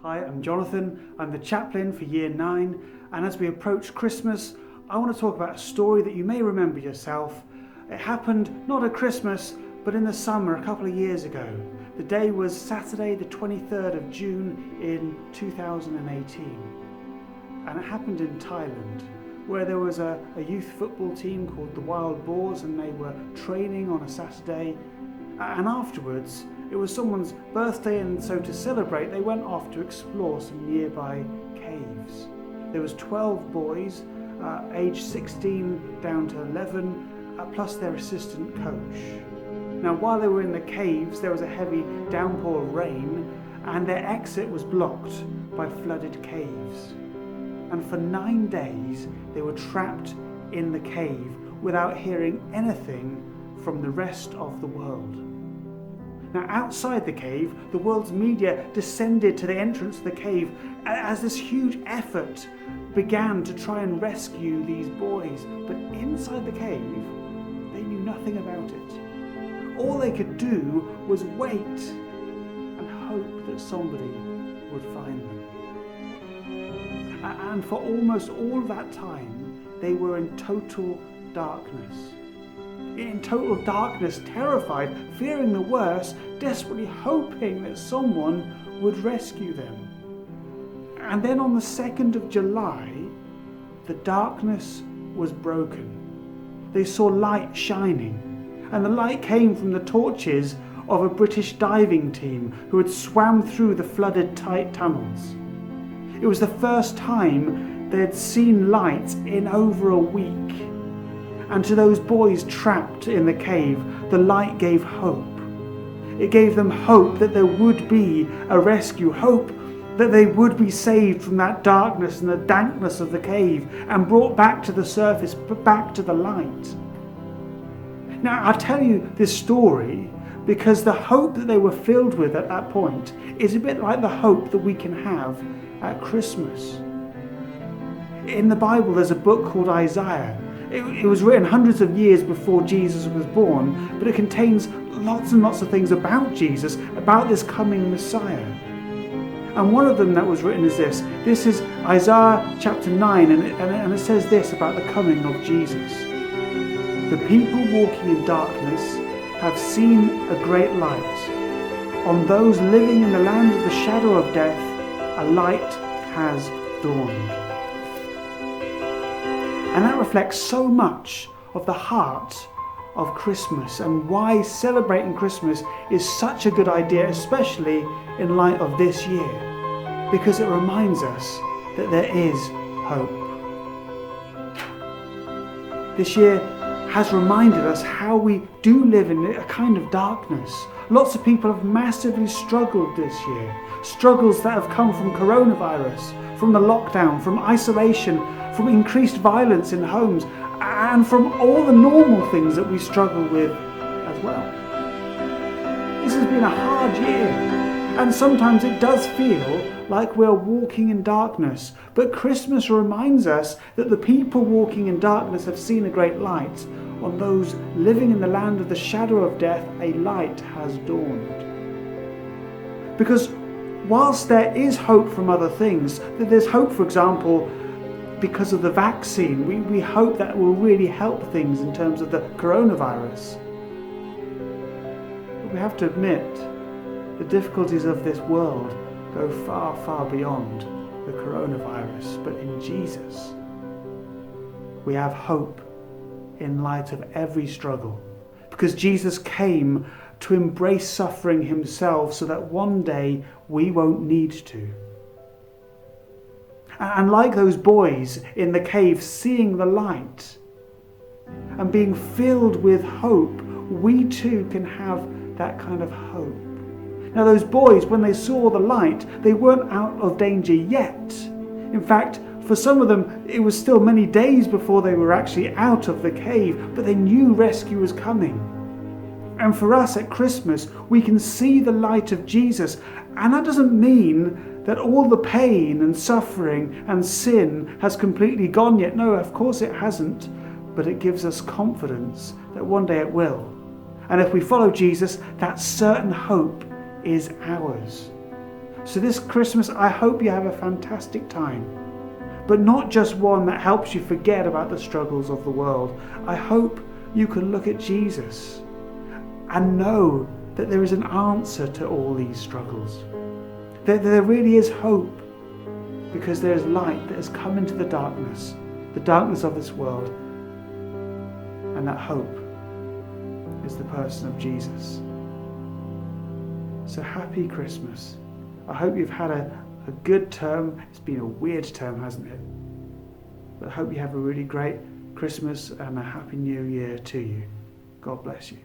Hi, I'm Jonathan. I'm the chaplain for Year 9, and as we approach Christmas, I want to talk about a story that you may remember yourself. It happened not at Christmas, but in the summer a couple of years ago. The day was Saturday the 23rd of June in 2018. And it happened in Thailand, where there was a youth football team called the Wild Boars, and they were training on a Saturday. And afterwards, it was someone's birthday, and so to celebrate, they went off to explore some nearby caves. There was 12 boys, aged 16 down to 11, plus their assistant coach. Now, while they were in the caves, there was a heavy downpour of rain, and their exit was blocked by flooded caves. And for 9 days, they were trapped in the cave without hearing anything from the rest of the world. Now, outside the cave, the world's media descended to the entrance of the cave as this huge effort began to try and rescue these boys. But inside the cave, they knew nothing about it. All they could do was wait and hope that somebody would find them. And for almost all of that time, they were in total darkness. In total darkness, terrified, fearing the worst, desperately hoping that someone would rescue them. And then on the 2nd of July, the darkness was broken. They saw light shining, and the light came from the torches of a British diving team who had swam through the flooded tight tunnels. It was the first time they had seen light in over a week. And to those boys trapped in the cave, the light gave hope. It gave them hope that there would be a rescue, hope that they would be saved from that darkness and the dankness of the cave and brought back to the surface, back to the light. Now, I tell you this story because the hope that they were filled with at that point is a bit like the hope that we can have at Christmas. In the Bible, there's a book called Isaiah. It was written hundreds of years before Jesus was born, but it contains lots and lots of things about Jesus, about this coming Messiah. And one of them that was written is this. This is Isaiah chapter 9, and it says this about the coming of Jesus. The people walking in darkness have seen a great light. On those living in the land of the shadow of death, a light has dawned. And that reflects so much of the heart of Christmas and why celebrating Christmas is such a good idea, especially in light of this year, because it reminds us that there is hope. This year has reminded us how we do live in a kind of darkness. Lots of people have massively struggled this year. Struggles that have come from coronavirus, from the lockdown, from isolation, from increased violence in homes, and from all the normal things that we struggle with as well. This has been a hard year, and sometimes it does feel like we're walking in darkness, but Christmas reminds us that the people walking in darkness have seen a great light. On those living in the land of the shadow of death, a light has dawned. Because whilst there is hope from other things, that there's hope, for example, because of the vaccine, we hope that will really help things in terms of the coronavirus. But we have to admit, the difficulties of this world go far, far beyond the coronavirus. But in Jesus, we have hope in light of every struggle. Because Jesus came to embrace suffering himself so that one day we won't need to. And like those boys in the cave seeing the light and being filled with hope, we too can have that kind of hope. Now, those boys, when they saw the light, they weren't out of danger yet. In fact, for some of them, it was still many days before they were actually out of the cave, but they knew rescue was coming. And for us at Christmas, we can see the light of Jesus, and that doesn't mean that all the pain and suffering and sin has completely gone yet. No, of course it hasn't, but it gives us confidence that one day it will. And if we follow Jesus, that certain hope is ours. So this Christmas, I hope you have a fantastic time, but not just one that helps you forget about the struggles of the world. I hope you can look at Jesus and know that there is an answer to all these struggles. That there really is hope, because there is light that has come into the darkness of this world, and that hope is the person of Jesus. So happy Christmas. I hope you've had a good term. It's been a weird term, hasn't it? But I hope you have a really great Christmas and a happy new year to you. God bless you.